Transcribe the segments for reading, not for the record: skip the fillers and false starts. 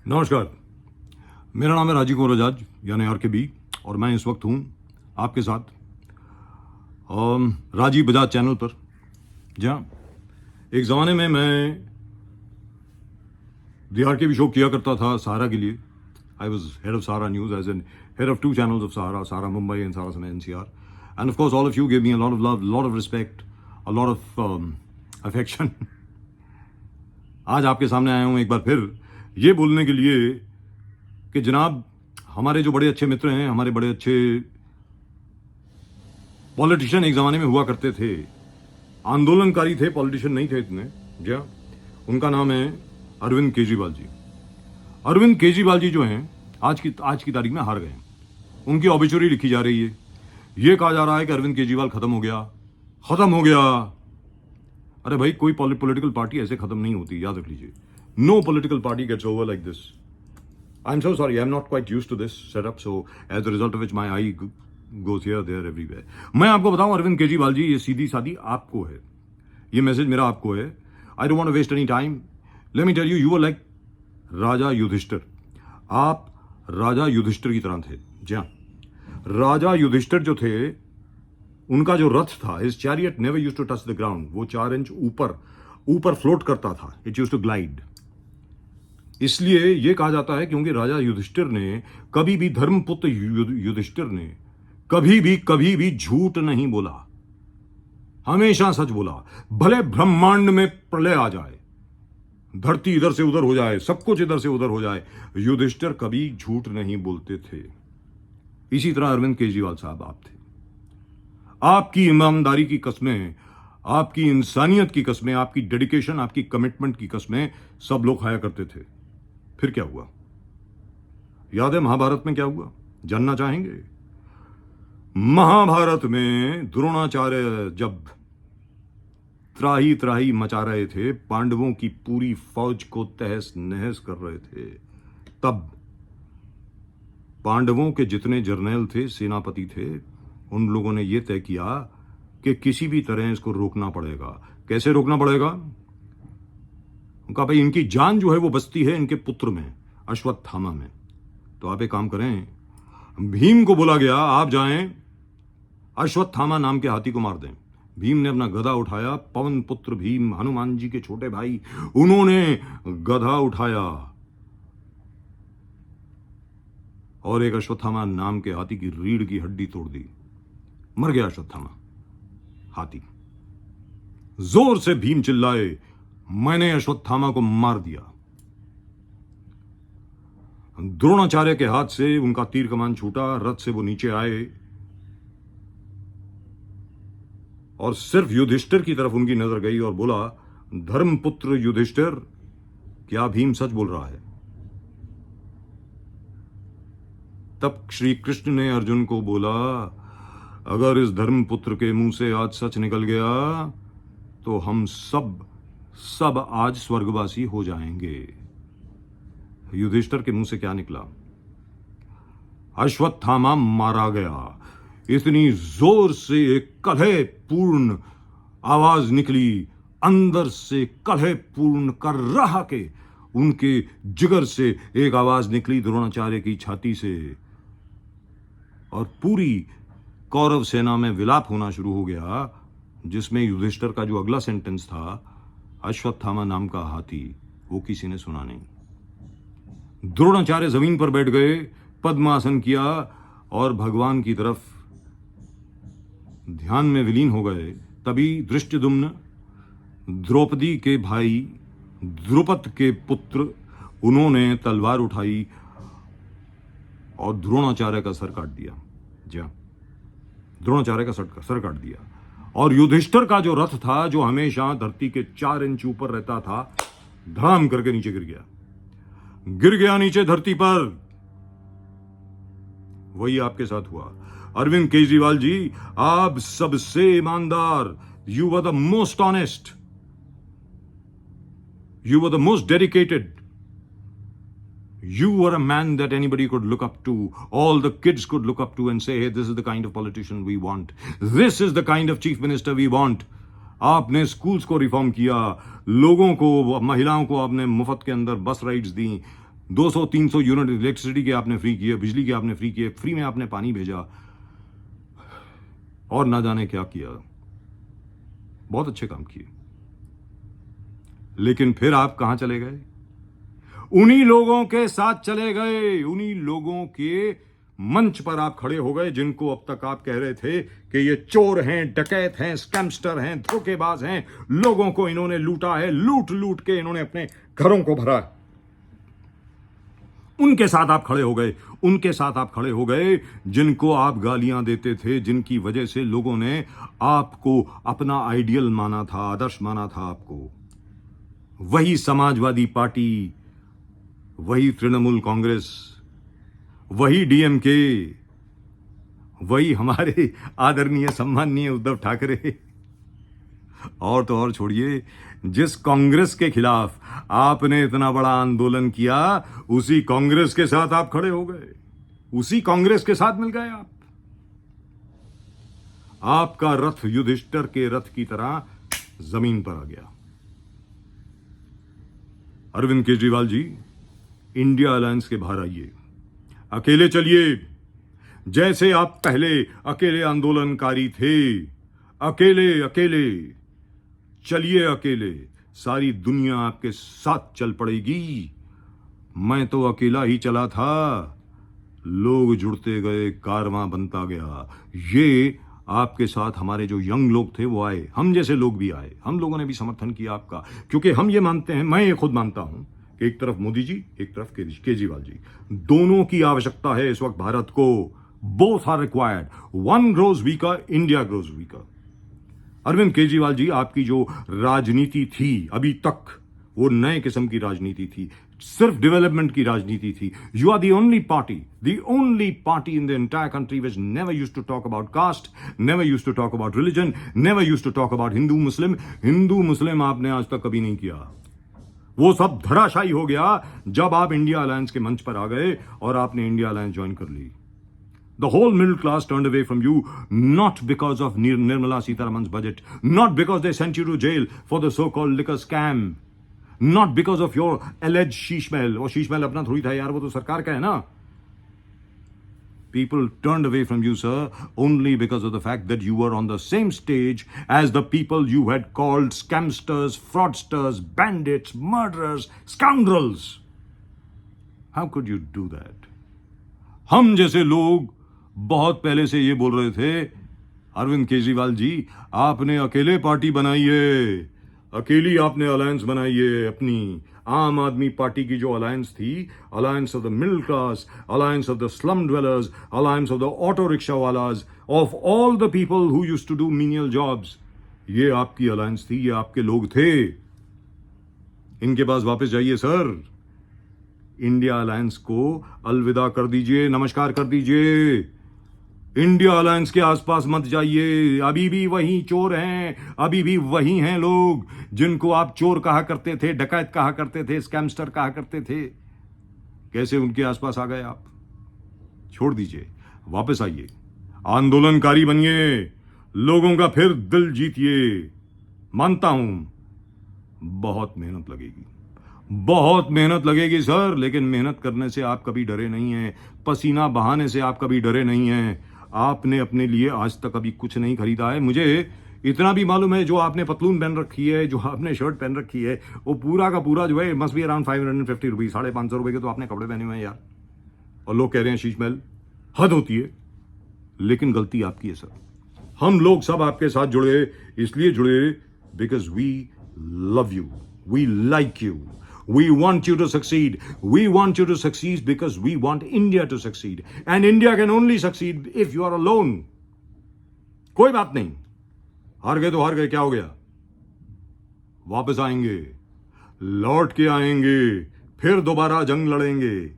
नमस्कार, मेरा नाम है राजीव कुमार बजाज यानी RKB और मैं इस वक्त हूँ आपके साथ राजीव बजाज चैनल पर, जहाँ एक ज़माने में मैं RKB शो किया करता था सहारा के लिए. I was head of Sahara News, as in head of 2 channels of Sahara Mumbai and Sahara Sama NCR. And of course, all of you gave me a lot of love, a lot of respect, a lot of affection. आज आपके सामने आया हूँ एक बार फिर ये बोलने के लिए कि जनाब, हमारे जो बड़े अच्छे मित्र हैं, हमारे बड़े अच्छे पॉलिटिशियन एक ज़माने में हुआ करते थे, आंदोलनकारी थे, पॉलिटिशियन नहीं थे इतने. जी हाँ, उनका नाम है अरविंद केजरीवाल जी. अरविंद केजरीवाल जी जो हैं आज की तारीख में हार गए. उनकी ऑबिचुरी लिखी जा रही है. ये कहा जा रहा है कि अरविंद केजरीवाल खत्म हो गया. अरे भाई, कोई पॉलिटिकल पार्टी ऐसे खत्म नहीं होती, याद रख लीजिए. No political party gets over like this. I am so sorry, I am not quite used to this setup, so as a result of which my eye goes here there everywhere. मैं आपको बताऊं, अरविंद केजरीवाल जी, ये सीधी सादी आपको है. ये message मेरा आपको है. I don't want to waste any time. Let me tell you, you were like Raja Yudhishthir. आप राजा युधिष्ठिर की तरह थे. जी हाँ, राजा युधिष्ठिर जो थे, उनका जो रथ था, his chariot never used to touch the ground. वो 4 इंच ऊपर फ्लोट करता था. It used to glide. इसलिए यह कहा जाता है क्योंकि राजा युधिष्ठिर ने कभी भी, धर्मपुत्र युधिष्ठिर ने कभी भी झूठ नहीं बोला. हमेशा सच बोला. भले ब्रह्मांड में प्रलय आ जाए, धरती इधर से उधर हो जाए, सब कुछ इधर से उधर हो जाए, युधिष्ठिर कभी झूठ नहीं बोलते थे. इसी तरह अरविंद केजरीवाल साहब आप थे. आपकी ईमानदारी की कस्में, आपकी इंसानियत की कस्में, आपकी डेडिकेशन, आपकी कमिटमेंट की कस्में सब लोग खाया करते थे. फिर क्या हुआ? याद है महाभारत में क्या हुआ? जानना चाहेंगे? महाभारत में द्रोणाचार्य जब त्राही मचा रहे थे, पांडवों की पूरी फौज को तहस नहस कर रहे थे, तब पांडवों के जितने जर्नैल थे, सेनापति थे, उन लोगों ने यह तय किया कि किसी भी तरह इसको रोकना पड़ेगा. कैसे रोकना पड़ेगा? उनका भाई, इनकी जान जो है वो बसती है इनके पुत्र में, अश्वत्थामा में. तो आप एक काम करें, भीम को बोला गया, आप जाएं अश्वत्थामा नाम के हाथी को मार दें. भीम ने अपना गधा उठाया. पवन पुत्र भीम, हनुमान जी के छोटे भाई, उन्होंने गधा उठाया और एक अश्वत्थामा नाम के हाथी की रीढ़ की हड्डी तोड़ दी. मर गया अश्वत्थामा हाथी. जोर से भीम चिल्लाए, मैंने अश्वत्थामा को मार दिया. द्रोणाचार्य के हाथ से उनका तीर कमान छूटा. रथ से वो नीचे आए और सिर्फ युधिष्ठिर की तरफ उनकी नजर गई और बोला, धर्मपुत्र युधिष्ठिर, क्या भीम सच बोल रहा है? तब श्री कृष्ण ने अर्जुन को बोला, अगर इस धर्मपुत्र के मुंह से आज सच निकल गया तो हम सब आज स्वर्गवासी हो जाएंगे. युधिष्ठिर के मुंह से क्या निकला? अश्वत्थामा मारा गया. इतनी जोर से एक कलह पूर्ण आवाज निकली, अंदर से कलह पूर्ण कर रहा के उनके जिगर से एक आवाज निकली द्रोणाचार्य की छाती से, और पूरी कौरव सेना में विलाप होना शुरू हो गया, जिसमें युधिष्ठिर का जो अगला सेंटेंस था, अश्वत्थामा नाम का हाथी, वो किसी ने सुना नहीं. द्रोणाचार्य जमीन पर बैठ गए, पद्मासन किया और भगवान की तरफ ध्यान में विलीन हो गए. तभी धृष्टद्युम्न, द्रौपदी के भाई, द्रुपद के पुत्र, उन्होंने तलवार उठाई और द्रोणाचार्य का सर काट दिया. जी, द्रोणाचार्य का सर काट दिया. और युधिष्ठिर का जो रथ था, जो हमेशा धरती के 4 इंच ऊपर रहता था, धड़ाम करके नीचे गिर गया नीचे धरती पर. वही आपके साथ हुआ. अरविंद केजरीवाल जी, आप सबसे ईमानदार, you were the most honest, you were the most dedicated, You were a man that anybody could look up to. All the kids could look up to and say, hey, this is the kind of politician we want. This is the kind of chief minister we want. आपने schools को reform किया, लोगों को, महिलाओं को आपने मुफ्त के अंदर बस राइड्स दी, 200-300 यूनिट इलेक्ट्रिसिटी के आपने फ्री किए, बिजली के आपने फ्री किए, फ्री में आपने पानी भेजा, और ना जाने क्या किया। बहुत अच्छे काम किए। लेकिन फिर आप कहां चले गए? उन्हीं लोगों के साथ चले गए, उन्हीं लोगों के मंच पर आप खड़े हो गए जिनको अब तक आप कह रहे थे कि ये चोर हैं, डकैत हैं, स्कैमस्टर हैं, धोखेबाज हैं, लोगों को इन्होंने लूटा है, लूट लूट के इन्होंने अपने घरों को भरा है। उनके साथ आप खड़े हो गए, उनके साथ आप खड़े हो गए जिनको आप गालियां देते थे, जिनकी वजह से लोगों ने आपको अपना आइडियल माना था, आदर्श माना था आपको। वही समाजवादी पार्टी, वही तृणमूल कांग्रेस, वही डीएमके, वही हमारे आदरणीय सम्माननीय उद्धव ठाकरे, और तो और छोड़िए, जिस कांग्रेस के खिलाफ आपने इतना बड़ा आंदोलन किया, उसी कांग्रेस के साथ आप खड़े हो गए, उसी कांग्रेस के साथ मिल गए आप। आपका रथ युधिष्ठिर के रथ की तरह जमीन पर आ गया। अरविंद केजरीवाल जी, इंडिया अलायंस के बाहर आइए, अकेले चलिए, जैसे आप पहले अकेले आंदोलनकारी थे। अकेले अकेले चलिए, अकेले, सारी दुनिया आपके साथ चल पड़ेगी। मैं तो अकेला ही चला था, लोग जुड़ते गए, कारवां बनता गया। ये आपके साथ हमारे जो यंग लोग थे वो आए, हम जैसे लोग भी आए, हम लोगों ने भी समर्थन किया आपका, क्योंकि हम ये मानते हैं, मैं ये खुद मानता हूं कि एक तरफ मोदी जी, एक तरफ केजरीवाल जी, दोनों की आवश्यकता है इस वक्त भारत को। Both are required, one grows weaker, India grows weaker. Arvind Kejriwal ji, आपकी जो राजनीति थी अभी तक, वो नए किस्म की राजनीति थी, सिर्फ डेवलपमेंट की राजनीति थी। You are the only party in the entire country which never used to talk about caste, never used to talk about religion, never used to talk about Hindu Muslim आपने आज तक कभी नहीं किया। वो सब धराशायी हो गया जब आप इंडिया अलायंस के मंच पर आ गए और आपने इंडिया अलायंस ज्वाइन कर ली। The whole middle class turned away from you, not because of Nirmala Sitharaman's budget, not because they sent you to jail for the so-called liquor scam, not because of your alleged sheeshmail. वो sheeshmail अपना थोड़ी था यार, वो तो सरकार का है ना। People turned away from you, sir, only because of the fact that you were on the same stage as the people you had called scamsters, fraudsters, bandits, murderers, scoundrels. How could you do that? हम जैसे लोग बहुत पहले से ये बोल रहे थे, अरविंद केजरीवाल जी, आपने अकेले पार्टी बनाई है, अकेली आपने अलायंस बनाई है। अपनी आम आदमी पार्टी की जो अलायंस थी, alliance of the middle class, alliance of the slum dwellers, alliance of the auto rickshaw wallahs, of all the people who used to do menial jobs, ये आपकी अलायंस थी, ये आपके लोग थे। इनके पास वापस जाइए सर, इंडिया अलायंस को अलविदा कर दीजिए, नमस्कार कर दीजिए। इंडिया अलायंस के आसपास मत जाइए, अभी भी वही चोर हैं, अभी भी वही हैं लोग जिनको आप चोर कहा करते थे, डकैत कहा करते थे, स्कैमस्टर कहा करते थे। कैसे उनके आसपास आ गए आप? छोड़ दीजिए, वापस आइए, आंदोलनकारी बनिए, लोगों का फिर दिल जीतिए। मानता हूं बहुत मेहनत लगेगी, बहुत मेहनत लगेगी सर, लेकिन मेहनत करने से आप कभी डरे नहीं हैं, पसीना बहाने से आप कभी डरे नहीं हैं। आपने अपने लिए आज तक अभी कुछ नहीं खरीदा है। मुझे इतना भी मालूम है, जो आपने पतलून पहन रखी है, जो आपने शर्ट पहन रखी है, वो पूरा का पूरा जो है मस्ट बी अराउंड 550 रुपीज, 550 रुपए के तो आपने कपड़े पहने हुए हैं यार, और लोग कह रहे हैं शीश महल। हद होती है, लेकिन गलती आपकी है सर। हम लोग सब आपके साथ जुड़े, इसलिए जुड़े because we love you, we like you, we want you to succeed, we want you to succeed because we want India to succeed, and India can only succeed if you are alone. कोई बात नहीं, हार गए तो हार गए, क्या हो गया, वापस आएंगे, लौट के आएंगे, फिर दोबारा जंग लड़ेंगे,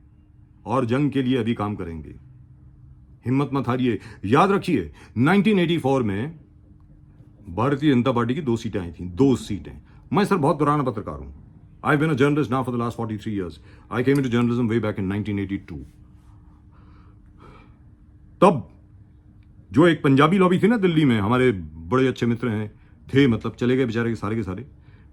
और जंग के लिए अभी काम करेंगे। हिम्मत मत हारिए। याद रखिए, 1984 में भारतीय जनता पार्टी की 2 सीटें आई थी, 2 सीटें। मैं सर बहुत पुराना पत्रकार हूं, I've been a journalist now for the last 43 years. I came into journalism way back in 1982. तब जो एक पंजाबी लॉबी थी ना दिल्ली में, हमारे बड़े अच्छे मित्र हैं थे, मतलब चले गए बेचारे के सारे।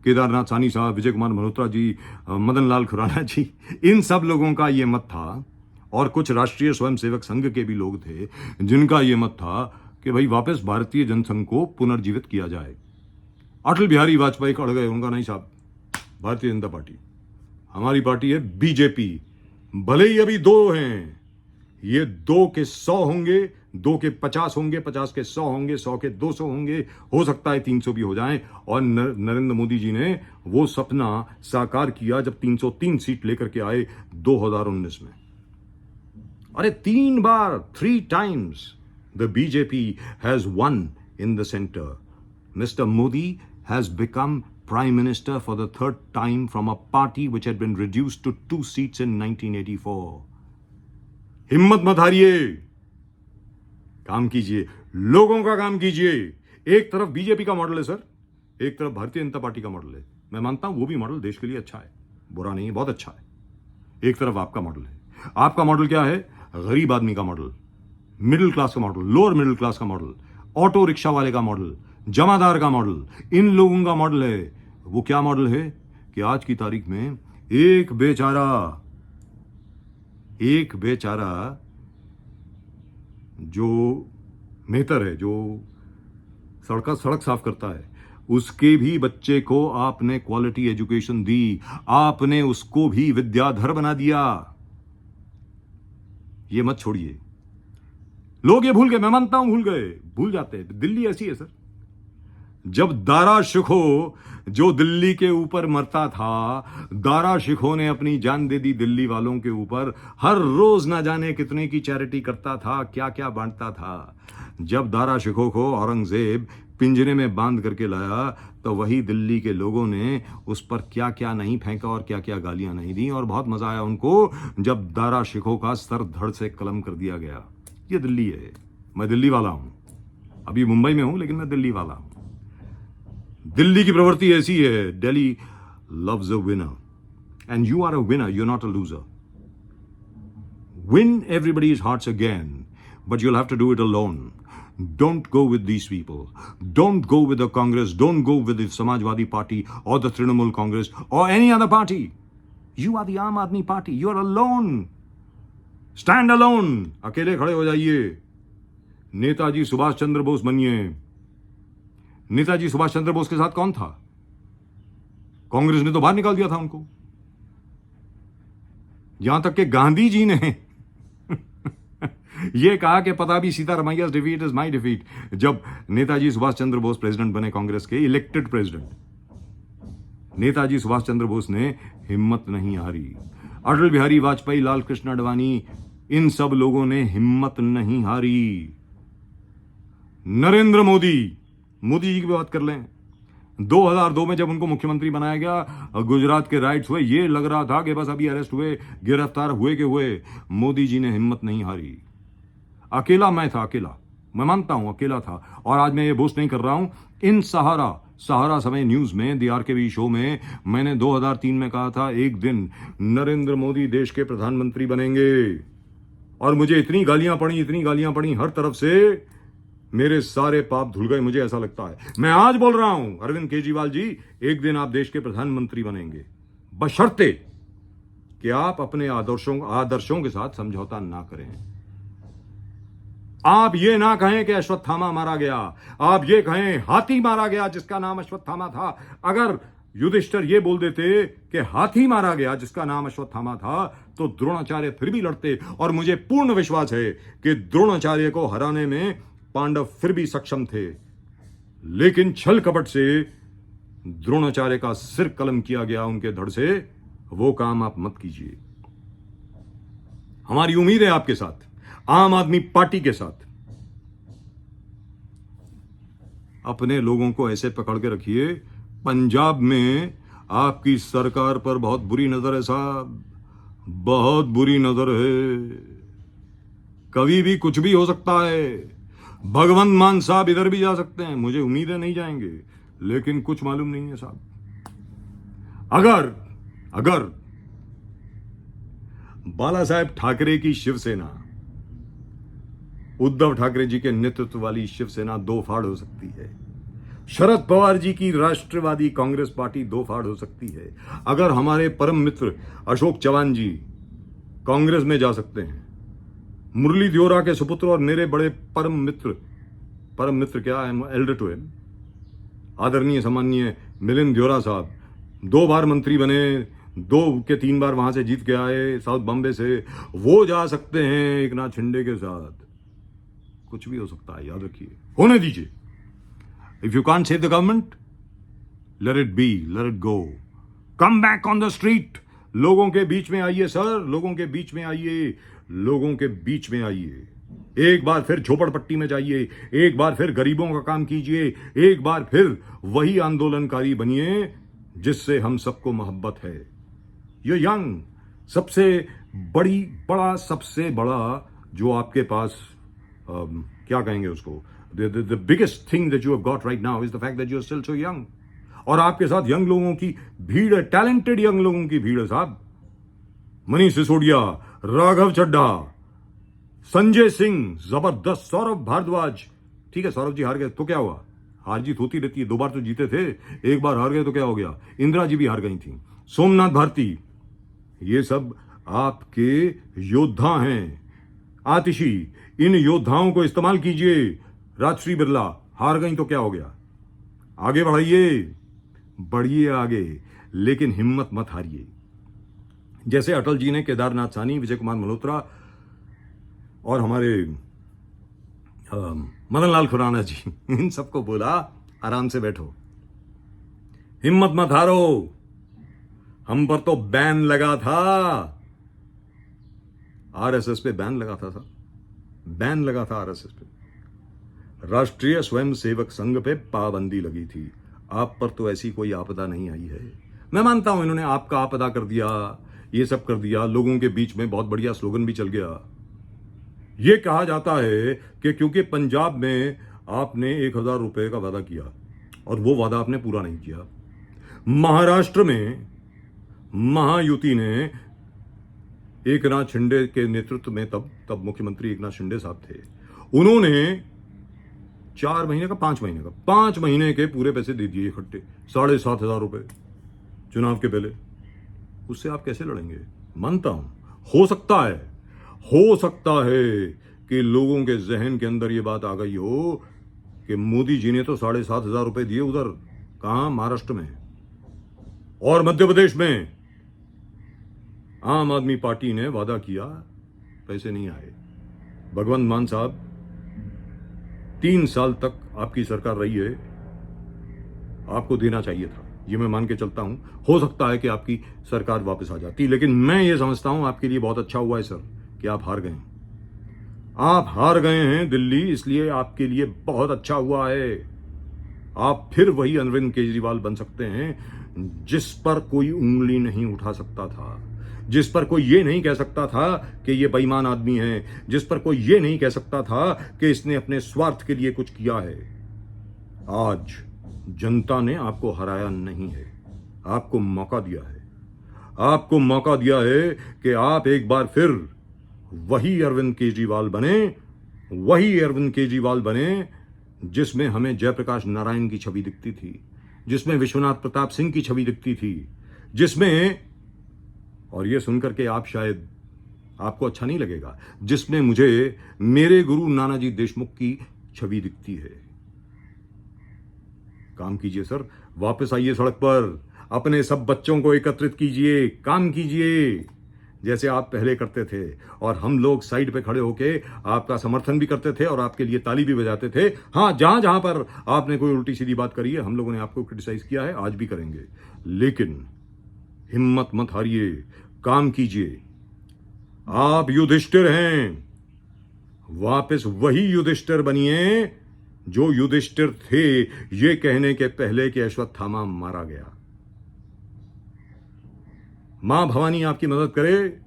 केदारनाथ सानी साहब, विजय कुमार मल्होत्रा जी, मदन लाल खुराना जी, इन सब लोगों का ये मत था, और कुछ राष्ट्रीय स्वयंसेवक संघ के भी लोग थे जिनका ये मत था कि भाई वापस भारतीय जनसंघ को पुनर्जीवित किया जाए। अटल बिहारी वाजपेयी अड़ गए, उनका नहीं साहब, भारतीय जनता पार्टी हमारी पार्टी है बीजेपी। भले ही अभी दो हैं, ये 2 के 100 होंगे, 2 के 50 होंगे, 50 के 100 होंगे, 100 के 200 होंगे, हो सकता है 300 भी हो जाएं। और नरेंद्र मोदी जी ने वो सपना साकार किया जब 303 सीट लेकर के आए 2019 में। अरे 3 बार, 3 times the BJP has won in the center. Mr. Modi has become Prime Minister for the 3rd time from a party which had been reduced to 2 seats in 1984. हिम्मत मत हारिए, काम कीजिए, लोगों का काम कीजिए। एक तरफ बीजेपी का मॉडल है सर, एक तरफ भारतीय जनता पार्टी का मॉडल है। मैं मानता हूं वो भी मॉडल देश के लिए अच्छा है, बुरा नहीं है, बहुत अच्छा है। एक तरफ आपका मॉडल है। आपका मॉडल क्या है? गरीब आदमी का मॉडल, मिडिल क्लास का मॉडल, लोअर मिडिल क्लास का मॉडल, ऑटो रिक्शा वाले का मॉडल, जमादार का मॉडल, इन लोगों का मॉडल है। वो क्या मॉडल है कि आज की तारीख में एक बेचारा जो मेहतर है, जो सड़क साफ करता है, उसके भी बच्चे को आपने क्वालिटी एजुकेशन दी, आपने उसको भी विद्याधर बना दिया। ये मत छोड़िए। लोग ये भूल गए, मैं मानता हूं भूल जाते हैं। दिल्ली ऐसी है सर, जब दारा शिखो जो दिल्ली के ऊपर मरता था, दारा शिखो ने अपनी जान दे दी दिल्ली वालों के ऊपर। हर रोज ना जाने कितने की चैरिटी करता था, क्या क्या बांटता था। जब दारा शिखो को औरंगजेब पिंजरे में बांध करके लाया, तो वही दिल्ली के लोगों ने उस पर क्या क्या नहीं फेंका और क्या क्या गालियां नहीं दी। और बहुत मजा आया उनको जब दारा शिखो का सर धड़ से कलम कर दिया गया। ये दिल्ली है, मैं दिल्ली वाला हूं, अभी मुंबई में हूं लेकिन मैं दिल्ली वाला हूं। दिल्ली की प्रवृत्ति ऐसी है, Delhi loves a winner and you are a winner, you are not a loser. Win everybody's hearts again, but you'll have to do it alone. Don't go with these people. Don't go with the Congress. Don't go with the Samajwadi Party or the Trinamool Congress or any other party. You are the Aam Aadmi Party. You are alone. Stand alone. अकेले खड़े हो जाइए। नेताजी सुभाष चंद्र बोस बनिए। नेताजी सुभाष चंद्र बोस के साथ कौन था? कांग्रेस ने तो बाहर निकाल दिया था उनको। यहां तक कि गांधी जी ने यह कहा कि पताबी सीतारमैया's डिफीट इज माय डिफीट, जब नेताजी सुभाष चंद्र बोस प्रेसिडेंट बने, कांग्रेस के इलेक्टेड प्रेसिडेंट। नेताजी सुभाष चंद्र बोस ने हिम्मत नहीं हारी। अटल बिहारी वाजपेयी, लाल कृष्ण आडवाणी, इन सब लोगों ने हिम्मत नहीं हारी। नरेंद्र मोदी जी की बात कर लें, 2002 में जब उनको मुख्यमंत्री बनाया गया, गुजरात के राइट्स हुए, ये लग रहा था कि बस अभी अरेस्ट हुए, गिरफ्तार हुए के हुए। मोदी जी ने हिम्मत नहीं हारी। अकेला मैं था, अकेला, मैं मानता हूं अकेला था। और आज मैं ये बोस्ट नहीं कर रहा हूं। इन सहारा समय न्यूज में, दी आरकेवी शो में मैंने 2003 में कहा था, एक दिन नरेंद्र मोदी देश के प्रधानमंत्री बनेंगे। और मुझे इतनी गालियां पड़ी हर तरफ से, मेरे सारे पाप धुल गए, मुझे ऐसा लगता है। मैं आज बोल रहा हूं, अरविंद केजरीवाल जी, एक दिन आप देश के प्रधानमंत्री बनेंगे, बशर्ते कि आप अपने आदर्शों के साथ समझौता ना करें। आप ये ना कहें कि अश्वत्थामा मारा गया, आप ये कहें हाथी मारा गया जिसका नाम अश्वत्थामा था। अगर युधिष्ठिर ये बोल देते कि हाथी मारा गया जिसका नाम अश्वत्थामा था, तो द्रोणाचार्य फिर भी लड़ते। और मुझे पूर्ण विश्वास है कि द्रोणाचार्य को हराने में पांडव फिर भी सक्षम थे, लेकिन छल कपट से द्रोणाचार्य का सिर कलम किया गया उनके धड़ से। वो काम आप मत कीजिए। हमारी उम्मीद है आपके साथ, आम आदमी पार्टी के साथ। अपने लोगों को ऐसे पकड़ के रखिए। पंजाब में आपकी सरकार पर बहुत बुरी नजर है साहब, बहुत बुरी नजर है। कभी भी कुछ भी हो सकता है। भगवंत मान साहब इधर भी जा सकते हैं, मुझे उम्मीद है नहीं जाएंगे, लेकिन कुछ मालूम नहीं है साहब। अगर बाला साहेब ठाकरे की शिवसेना, उद्धव ठाकरे जी के नेतृत्व वाली शिवसेना दो फाड़ हो सकती है। शरद पवार जी की राष्ट्रवादी कांग्रेस पार्टी दो फाड़ हो सकती है। अगर हमारे परम मित्र अशोक चव्हाण जी कांग्रेस में जा सकते हैं, मुरली दियोरा के सुपुत्र और मेरे बड़े परम मित्र क्या है, एल्डर टू हिम, आदरणीय सम्माननीय मिलिंद दियोरा साहब 2 बार मंत्री बने, 2 के 3 बार वहां से जीत के आए साउथ बॉम्बे से, वो जा सकते हैं एकनाथ शिंदे के साथ। कुछ भी हो सकता है, याद रखिए, होने दीजिए। If you can't save the government, let it be, let it go, come back on the street, लोगों के बीच में आइए सर, लोगों के बीच में आइए, लोगों के बीच में आइए। एक बार फिर झोपड़पट्टी में जाइए, एक बार फिर गरीबों का काम कीजिए, एक बार फिर वही आंदोलनकारी बनिए जिससे हम सबको मोहब्बत है। ये यंग, सबसे बड़ा जो आपके पास क्या कहेंगे उसको, the biggest thing that you have got right now is the fact that you are still so young. और आपके साथ यंग लोगों की भीड़ है, टैलेंटेड यंग लोगों की भीड़ है साहब। मनीष सिसोदिया, राघव चड्ढा, संजय सिंह, जबरदस्त, सौरभ भारद्वाज। ठीक है, सौरभ जी हार गए तो क्या हुआ, हार जीत होती रहती है, 2 बार तो जीते थे, एक बार हार गए तो क्या हो गया। इंदिरा जी भी हार गई थी, सोमनाथ भारती, ये सब आपके योद्धा हैं। आतिशी, इन योद्धाओं को इस्तेमाल कीजिए। राजश्री बिरला हार गई तो क्या हो गया, आगे बढ़िए आगे, लेकिन हिम्मत मत हारिए। जैसे अटल जी ने केदारनाथ साहनी, विजय कुमार मल्होत्रा और हमारे मदन लाल खुराना जी, इन सबको बोला आराम से बैठो, हिम्मत मत हारो। हम पर तो बैन लगा था, आरएसएस पे बैन लगा था सर, बैन लगा था आरएसएस पे, राष्ट्रीय स्वयंसेवक संघ पे पाबंदी लगी थी। आप पर तो ऐसी कोई आपदा नहीं आई है। मैं मानता हूं इन्होंने आपका आपदा कर दिया, ये सब कर दिया, लोगों के बीच में बहुत बढ़िया स्लोगन भी चल गया। ये कहा जाता है कि क्योंकि पंजाब में आपने 1000 रुपए का वादा किया और वो वादा आपने पूरा नहीं किया। महाराष्ट्र में महायुति ने एकनाथ शिंदे के नेतृत्व में, तब मुख्यमंत्री एकनाथ शिंदे साहब थे, उन्होंने 4 महीने का 5 महीने के पूरे पैसे दे दिए इकट्ठे, 7,500 रुपए चुनाव के पहले। उससे आप कैसे लड़ेंगे। मानता हूं हो सकता है कि लोगों के जहन के अंदर ये बात आ गई हो कि मोदी जी ने तो 7,500 रुपए दिए, उधर कहां, महाराष्ट्र में और मध्य प्रदेश में आम आदमी पार्टी ने वादा किया, पैसे नहीं आए। भगवंत मान साहब 3 साल तक आपकी सरकार रही है, आपको देना चाहिए था, ये मैं मान के चलता हूं। हो सकता है कि आपकी सरकार वापस आ जाती, लेकिन मैं ये समझता हूं आपके लिए बहुत अच्छा हुआ है सर कि आप हार गए। आप हार गए हैं दिल्ली, इसलिए आपके लिए बहुत अच्छा हुआ है। आप फिर वही अरविंद केजरीवाल बन सकते हैं जिस पर कोई उंगली नहीं उठा सकता था, जिस पर कोई ये नहीं कह सकता था कि ये बेईमान आदमी है, जिस पर कोई ये नहीं कह सकता था कि इसने अपने स्वार्थ के लिए कुछ किया है। आज जनता ने आपको हराया नहीं है, आपको मौका दिया है, आपको मौका दिया है कि आप एक बार फिर वही अरविंद केजरीवाल बने जिसमें हमें जयप्रकाश नारायण की छवि दिखती थी, जिसमें विश्वनाथ प्रताप सिंह की छवि दिखती थी, जिसमें, और ये सुनकर के आप शायद आपको अच्छा नहीं लगेगा, जिसमें मुझे मेरे गुरु नानाजी देशमुख की छवि दिखती है। काम कीजिए सर, वापस आइए सड़क पर, अपने सब बच्चों को एकत्रित कीजिए, काम कीजिए जैसे आप पहले करते थे, और हम लोग साइड पे खड़े होके आपका समर्थन भी करते थे और आपके लिए ताली भी बजाते थे। हाँ, जहां जहां पर आपने कोई उल्टी सीधी बात करी है, हम लोगों ने आपको क्रिटिसाइज किया है, आज भी करेंगे, लेकिन हिम्मत मत हारिए, काम कीजिए। आप युधिष्ठिर हैं, वापस वही युधिष्ठिर बनिए जो युधिष्ठिर थे ये कहने के पहले कि अश्वत्थामा मारा गया। मां भवानी आपकी मदद करे।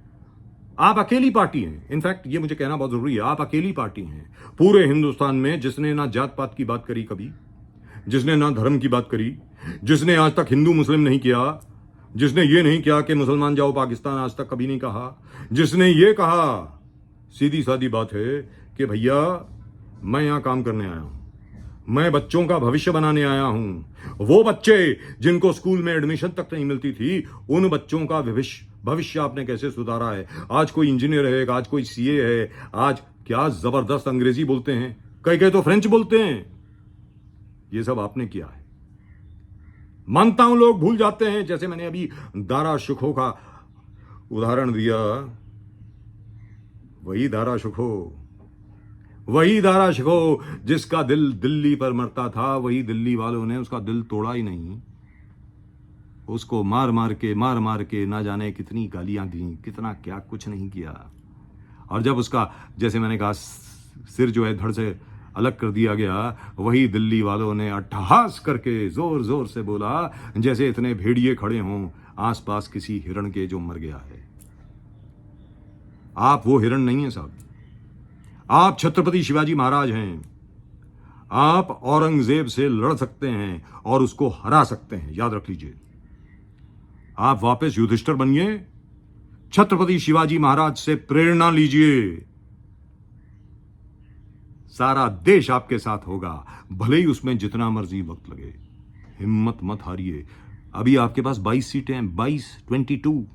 आप अकेली पार्टी हैं, इनफैक्ट ये मुझे कहना बहुत जरूरी है, आप अकेली पार्टी हैं पूरे हिंदुस्तान में जिसने ना जात पात की बात करी कभी, जिसने ना धर्म की बात करी, जिसने आज तक हिंदू मुस्लिम नहीं किया, जिसने ये नहीं किया कि मुसलमान जाओ पाकिस्तान, आज तक कभी नहीं कहा, जिसने ये कहा, सीधी सादी बात है कि भैया मैं यहां काम करने आया हूं, मैं बच्चों का भविष्य बनाने आया हूं। वो बच्चे जिनको स्कूल में एडमिशन तक नहीं मिलती थी, उन बच्चों का भविष्य आपने कैसे सुधारा है। आज कोई इंजीनियर है, आज कोई सीए है, आज क्या जबरदस्त अंग्रेजी बोलते हैं, कई तो फ्रेंच बोलते हैं। ये सब आपने किया है। मानता हूं लोग भूल जाते हैं, जैसे मैंने अभी दारा शिकोह का उदाहरण दिया। वही दारा शिकोह जिसका दिल दिल्ली पर मरता था, वही दिल्ली वालों ने उसका दिल तोड़ा ही नहीं, उसको मार मार के ना जाने कितनी गालियां दी, कितना क्या कुछ नहीं किया। और जब उसका, जैसे मैंने कहा, सिर जो है धड़ से अलग कर दिया गया, वही दिल्ली वालों ने अट्टहास करके जोर जोर से बोला जैसे इतने भेड़िए खड़े हों आसपास किसी हिरण के जो मर गया है। आप वो हिरण नहीं है साहब, आप छत्रपति शिवाजी महाराज हैं। आप औरंगजेब से लड़ सकते हैं और उसको हरा सकते हैं, याद रख लीजिए। आप वापस युधिष्ठिर बनिए, छत्रपति शिवाजी महाराज से प्रेरणा लीजिए। सारा देश आपके साथ होगा, भले ही उसमें जितना मर्जी वक्त लगे। हिम्मत मत हारिए। अभी आपके पास 22 सीटें हैं, 22।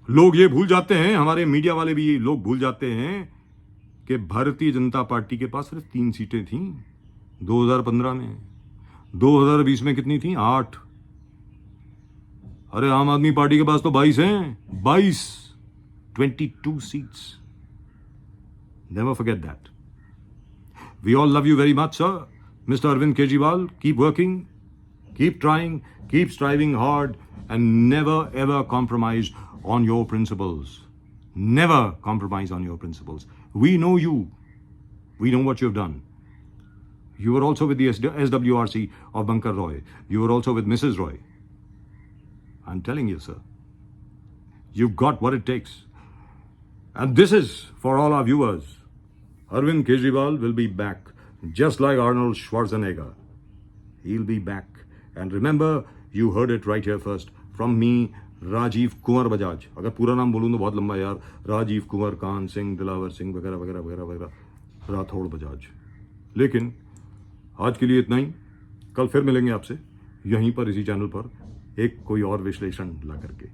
लोग ये भूल जाते हैं, हमारे मीडिया वाले भी लोग भूल जाते हैं कि भारतीय जनता पार्टी के पास सिर्फ 3 सीटें थीं 2015 में। 2020 में कितनी थी? 8। अरे आम आदमी पार्टी के पास तो 22 हैं, 22 seats. Never forget that. We all love you very much, sir. Mr. Arvind Kejriwal, keep working, keep trying, keep striving hard, and never ever compromise on your principles. Never compromise on your principles. We know you. We know what you've done. You were also with the SWRC of Bankar Roy. You were also with Mrs. Roy. I'm telling you, sir. You've got what it takes. And this is for all our viewers. Arvind Kejriwal will be back, just like Arnold Schwarzenegger. He'll be back. And remember, you heard it right here first from me, Rajeev Kunwar Bajaj. अगर पूरा नाम बोलूँ तो बहुत लंबा यार, राजीव कुंवर, कान सिंह, दिलावर सिंह वगैरह वगैरह वगैरह वगैरह, राठौड़ बजाज। लेकिन आज के लिए इतना ही। कल फिर मिलेंगे आपसे यहीं पर, इसी चैनल पर, एक कोई और विश्लेषण ला करके।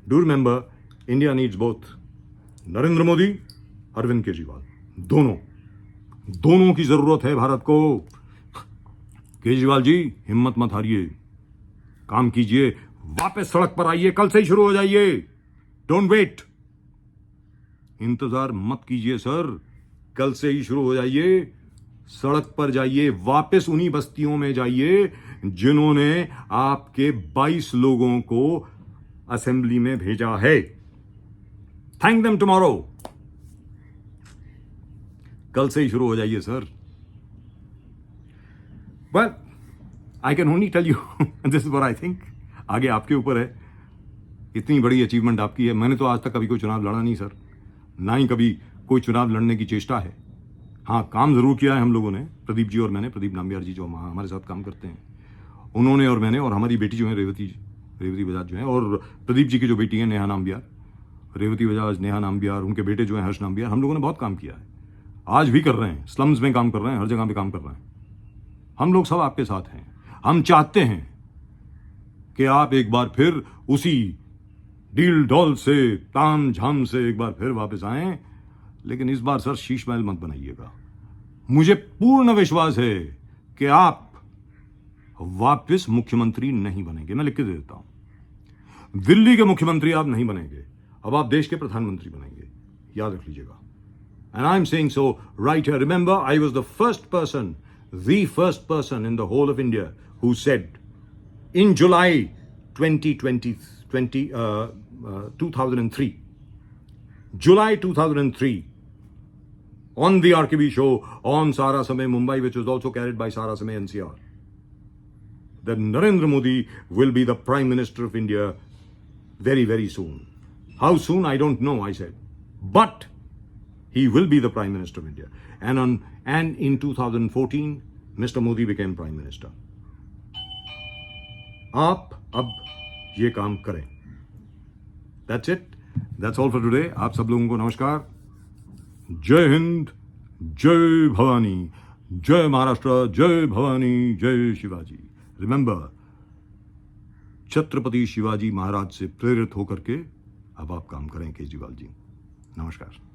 Do remember, India needs both Narendra Modi, Arvind Kejriwal. दोनों की जरूरत है भारत को। केजरीवाल जी, हिम्मत मत हारिए, काम कीजिए, वापस सड़क पर आइए, कल से ही शुरू हो जाइए। डोंट वेट, इंतजार मत कीजिए सर, कल से ही शुरू हो जाइए। सड़क पर जाइए, वापस उन्हीं बस्तियों में जाइए जिन्होंने आपके 22 लोगों को असेंबली में भेजा है। Thank them tomorrow. कल से ही शुरू हो जाइए sir. But I can only tell you this is what I think. आगे आपके ऊपर है, इतनी बड़ी अचीवमेंट आपकी है। मैंने तो आज तक कभी कोई चुनाव लड़ा नहीं सर, ना ही कभी कोई चुनाव लड़ने की चेष्टा है। हाँ, काम जरूर किया है हम लोगों ने, प्रदीप जी और मैंने, प्रदीप नाम्बियार जी जो हमारे साथ काम करते हैं, उन्होंने और मैंने, और हमारी बेटी जो है रेवती बजाज जो है, और प्रदीप जी की जो बेटी है नेहा नाम्बियार, रेवती बजाज, नेहा नाम्बियार, उनके बेटे जो है हर्ष नाम्बियार, हम लोगों ने बहुत काम किया है। आज भी कर रहे हैं, स्लम्स में काम कर रहे हैं, हर जगह पे काम कर रहे हैं। हम लोग सब आपके साथ हैं। हम चाहते हैं कि आप एक बार फिर उसी डील डॉल से, ताम झाम से एक बार फिर वापस आएं। लेकिन इस बार सर शीश महल मत बनाइएगा। मुझे पूर्ण विश्वास है कि आप वापस मुख्यमंत्री नहीं बनेंगे। मैं लिख के दे देता हूं, दिल्ली के मुख्यमंत्री आप नहीं बनेंगे, अब आप देश के प्रधानमंत्री बनेंगे, याद रख लीजिएगा। And I'm saying so right here. Remember, I was the first person in the whole of India who said in July 2003, July 2003, on the RKB show on Sara Samay Mumbai, which was also carried by Sara Samay NCR, that Narendra Modi will be the Prime Minister of India very, very soon. How soon, I don't know, I said. But he will be the Prime Minister of India. And in 2014, Mr. Modi became Prime Minister. आप अब ये काम करें। That's it. That's all for today. आप सब लोगों को नमस्कार, जय हिंद, जय भवानी, जय महाराष्ट्र, जय भवानी, जय शिवाजी। रिमेंबर, छत्रपति शिवाजी महाराज से प्रेरित होकर के अब आप काम करें केजरीवाल जी। नमस्कार।